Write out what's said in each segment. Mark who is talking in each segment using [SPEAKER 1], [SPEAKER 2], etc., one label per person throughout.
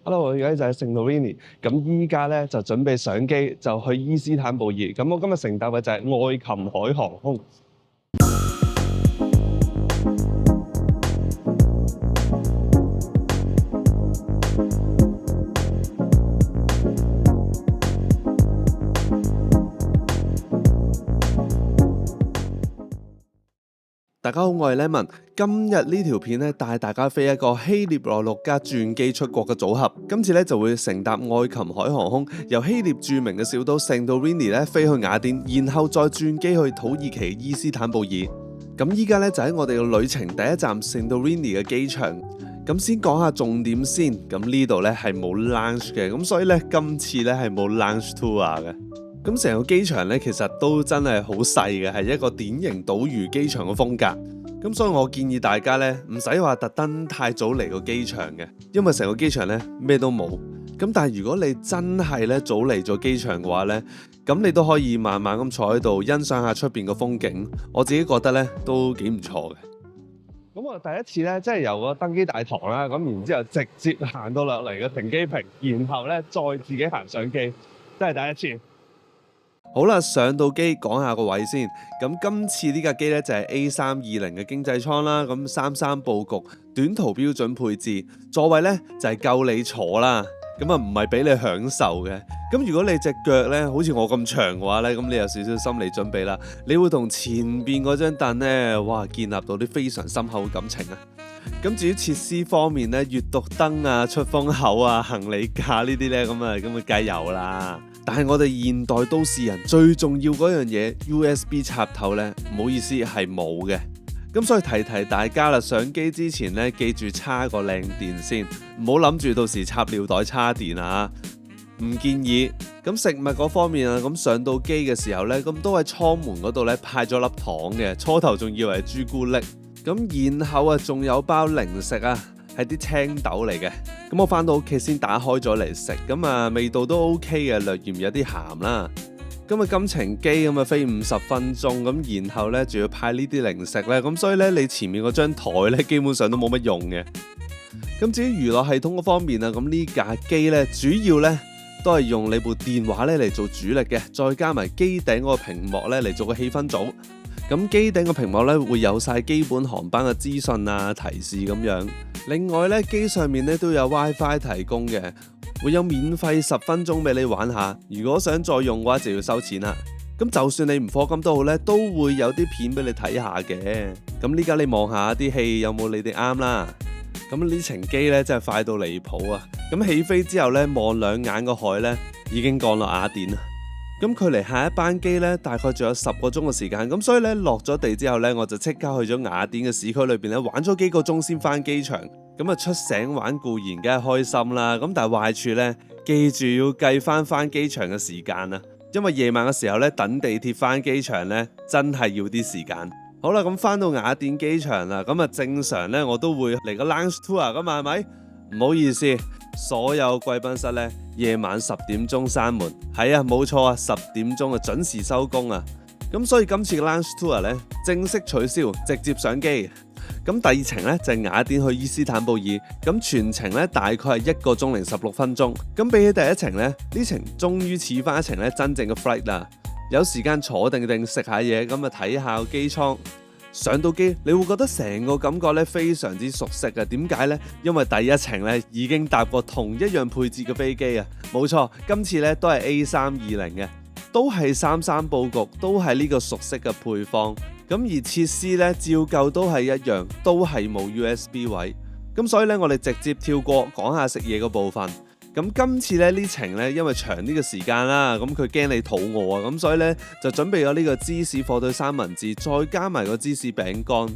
[SPEAKER 1] Hello，我而家就喺聖多里尼，咁依家咧就準備上機，就去伊斯坦布爾。咁我今日乘搭嘅就係愛琴海航空。大家好，我係 Lemon。今日呢條片咧帶大家飛一個希臘內陸加轉機出國嘅組合。今次咧就會乘搭愛琴海航空，由希臘著名嘅小島聖多里尼咧飛去雅典，然後再轉機去土耳其伊斯坦布爾。咁依家咧就喺我哋嘅旅程第一站聖多里尼嘅機場。咁先講下重點先。咁呢度咧係冇 lounge 嘅，咁所以咧今次咧係冇 lounge tour 嘅。咁成個機場咧，其實都真係好細嘅，係一個典型島嶼機場嘅風格。咁所以我建議大家咧，唔使話特登太早嚟個機場嘅，因為成個機場咧咩都冇。咁但係如果你真係咧早嚟咗機場嘅話咧，咁你都可以慢慢咁坐喺度欣賞下出邊個風景。我自己覺得咧都幾唔錯嘅。咁我第一次咧，即係由個登機大堂啦，咁然之後直接行到落嚟個停機坪，然後咧再自己行上機，真係第一次。好啦，上到機講下個位先。咁今次呢架機咧就係 A320嘅經濟艙啦。咁33佈局，短途標準配置，座位咧就係夠你坐啦。咁啊唔係俾你享受嘅。咁如果你隻腳咧好似我咁長嘅話咧，咁你有少少心理準備啦。你會同前邊嗰張凳咧，哇，建立到啲非常深厚嘅感情啊。咁至於設施方面咧，閱讀燈啊、出風口啊、行李架呢啲咧，咁啊梗係有啦。但係我哋現代都市人最重要嗰樣嘢 USB 插頭呢，唔好意思係冇嘅。咁所以提大家啦，上機之前呢，記住插個靚電先，唔好諗住到時插尿袋插電啊，唔建議。咁食物嗰方面啊，咁上到機嘅時候呢，咁都喺艙門嗰度呢派咗粒糖嘅，初頭仲以為係朱古力，咁然後啊仲有包零食啊。係啲青豆嚟嘅，咁我翻到屋企先打開咗嚟食，咁啊味道都 OK 嘅，略嫌有啲鹹啦。咁啊金程機咁啊飛50分鐘，咁然後咧仲要派呢啲零食咧，咁所以咧你前面嗰張台咧基本上都冇乜用嘅。咁至於娛樂系統嗰方面啊，咁呢架機咧主要咧都係用你部電話咧嚟做主力嘅，再加埋機頂嗰個屏幕咧嚟做個氣氛組。咁機頂個屏幕咧會有晒基本航班嘅資訊啊、提示咁樣。另外咧機上面咧都有 WiFi 提供嘅，會有免費10分鐘俾你玩下。如果想再用嘅話就要收錢啦。咁就算你唔課金都好咧，都會有啲片俾你睇下嘅。咁呢家你望下啲戲有冇你哋啱啦。咁呢程機咧真係快到離譜啊！咁起飛之後咧望兩眼個海咧已經降落雅典啦。咁距離下一班機咧，大概仲有10個鐘嘅時間，咁所以咧落咗地之後咧，我就即刻去咗雅典嘅市區裏邊咧玩咗幾個鐘先翻機場。咁啊出省玩固然梗係開心啦，咁但係壞處咧，記住要計翻機場嘅時間啊，因為夜晚嘅時候咧等地鐵翻機場咧真係要啲時間。好啦，咁翻到雅典機場啦，咁啊正常咧我都會嚟個 lounge tour 噶嘛，係咪？唔好意思，所有貴賓室咧夜晚10點鐘閂門，係啊冇錯啊，10點鐘啊準時收工啊。咁所以今次嘅 lounge tour 咧正式取消，直接上機。咁第二程咧就係雅典去伊斯坦布爾，咁全程咧大概係1個鐘零16分鐘。咁比起第一程咧，呢程終於似翻一程咧真正嘅 flight 啦，有時間坐定食下嘢，咁啊睇下個機艙。上到機你會覺得成個感覺咧非常之熟悉嘅，點解呢？因為第一程咧已經搭過同一樣配置嘅飛機啊，冇錯，今次咧都係 A320嘅，都係33佈局，都係呢個熟悉嘅配方。咁而設施咧照舊都係一樣，都係冇 USB 位。咁所以咧我哋直接跳過講下食嘢嘅部分。咁今次咧呢程咧因為長啲嘅時間啦，咁佢驚你肚餓啊，咁所以咧就準備咗呢個芝士火腿三文治，再加埋個芝士餅乾。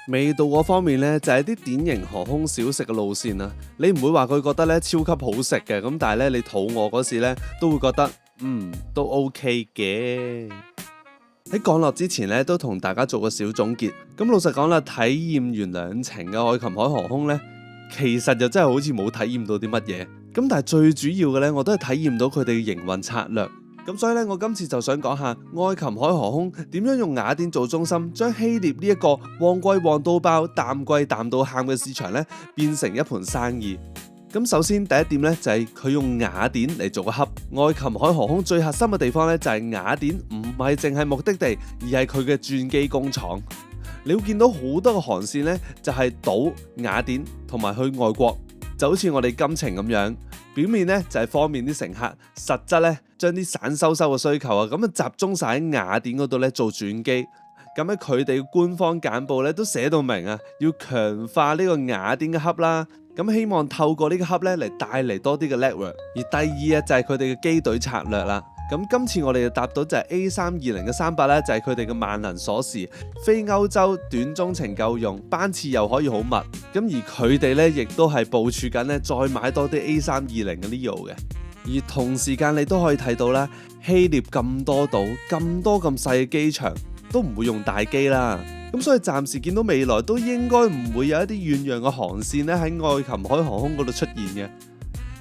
[SPEAKER 1] 味道嗰方面咧就係啲典型航空小食嘅路線啦，你唔會話佢覺得咧超級好食嘅，咁但係咧你肚餓嗰時咧都會覺得都 OK 嘅。喺降落之前咧都同大家做個小總結。咁老實講啦，體驗完2程嘅愛琴海航空咧，其實就真係好似冇體驗到啲乜嘢。咁但係最主要嘅咧，我都係體驗到佢哋嘅營運策略。咁所以咧，我今次就想講下愛琴海航空點樣用雅典做中心，將希臘呢一個旺季旺到爆、淡季淡到喊嘅市場咧，變成一盤生意。咁首先第一點咧就係佢用雅典嚟做個 hub。愛琴海航空最核心嘅地方咧就係雅典唔係淨係目的地，而係佢嘅轉機工廠。你會見到好多個航線咧就係到雅典同埋去外國，就好似我哋今程咁樣。表面咧就係方便啲乘客，實質咧將啲散收嘅需求啊咁啊集中晒喺雅典嗰度咧做轉機。咁喺佢哋嘅官方簡報咧都寫到明啊，要強化呢個雅典嘅 hub 啦。咁希望透過呢個 hub 咧嚟帶嚟多啲嘅 network。而第二啊就係佢哋嘅機隊策略啦。咁今次我哋就搭到就係 A320 嘅300咧，就係佢哋嘅萬能鎖匙，飛歐洲短中程夠用，班次又可以好密。咁而佢哋咧亦都係部署緊咧再買多啲 A320 嘅 Neo 嘅。而同時間你都可以睇到啦，希臘咁多島，咁多咁細嘅機場，都唔會用大機啦。咁所以暫時見到未來都應該唔會有一啲遠洋嘅航線咧喺愛琴海航空嗰度出現嘅。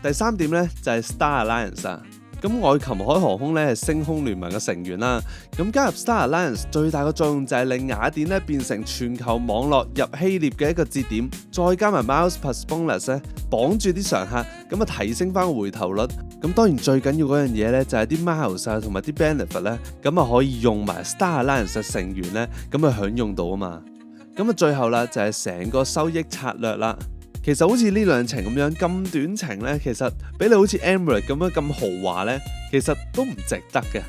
[SPEAKER 1] 第三點咧就係 Star Alliance 啊。咁愛琴海航空咧係星空聯盟嘅成員啦，咁加入 Star Alliance 最大嘅作用就係令雅典咧變成全球網絡入希臘嘅一個節點，再加埋 Miles Plus Bonus 咧綁住啲常客，咁啊提升翻個回頭率。咁當然最緊要嗰樣嘢咧就係啲 Miles 啊同埋啲 benefit 咧，咁啊可以用埋 Star Alliance 嘅成員咧咁啊享用到啊嘛。咁啊最後啦就係成個收益策略啦。其實好似呢兩程咁樣咁短程呢，其實比你好似 Emirates 咁樣咁豪華呢，其實都唔值得嘅。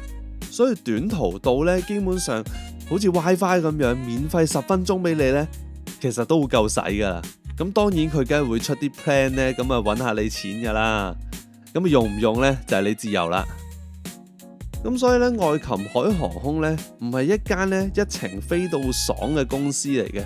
[SPEAKER 1] 所以短途到呢，基本上好似 WiFi 咁樣免費10分鐘俾你呢，其實都會夠使噶啦。咁當然佢梗係會出啲 plan 呢，咁啊揾下你錢噶啦。咁用唔用呢，就係你自由啦。咁所以呢，愛琴海航空呢，唔係一間呢一程飛到爽嘅公司嚟嘅。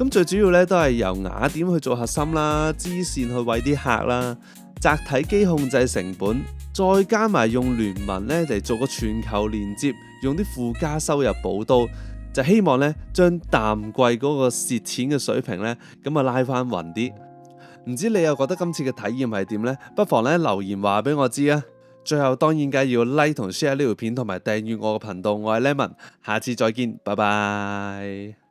[SPEAKER 1] 咁最主要咧都係由雅典去做核心啦，支線去餵啲客啦，窄體機控制成本，再加埋用聯盟咧嚟做個全球連接，用啲附加收入補刀，就希望咧將淡季嗰個蝕錢嘅水平咧咁啊拉翻勻啲。唔知你又覺得今次嘅體驗係點呢？不妨咧留言話俾我知啊！最後當然梗係要 like 同 share 呢條片，同埋訂閱我嘅頻道。我係 Lemon，下次再見，拜拜。